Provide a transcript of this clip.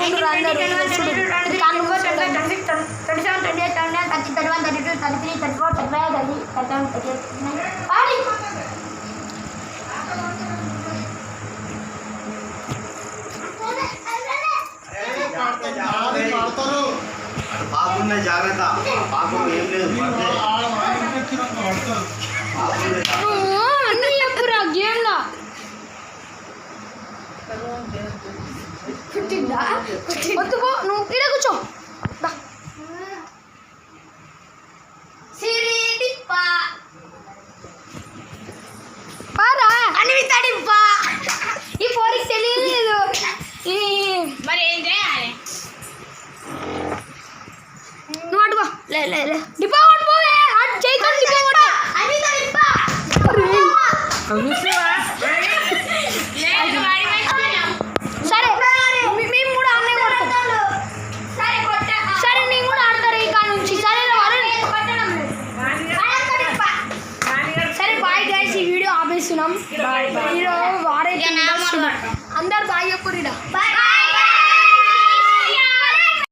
అనుకుంటున్నారు అందరూ. జాగ్రత్త పాపం ఏం లేదు అన్నీ చెప్పురా గేమ్లా వద్దుకో నువ్వు ఇక్కడ కూర్చో పారా అనివితాడిప్పా ఈ పోరికి తెలియలేదు మరి ఏం చేయాలి నువ్వు అడుగు లే డిపా పోవే అటు చేయకుండా డిపా సరే మేము కూడా ఆన్లైన్ కొడతాం సరే నేను కూడా ఆడతారు ఇక్కడ నుంచి సరే సరే బాయ్ గైస్ ఈ వీడియో ఆపేస్తున్నాం అందరు బాయ్ చెప్పు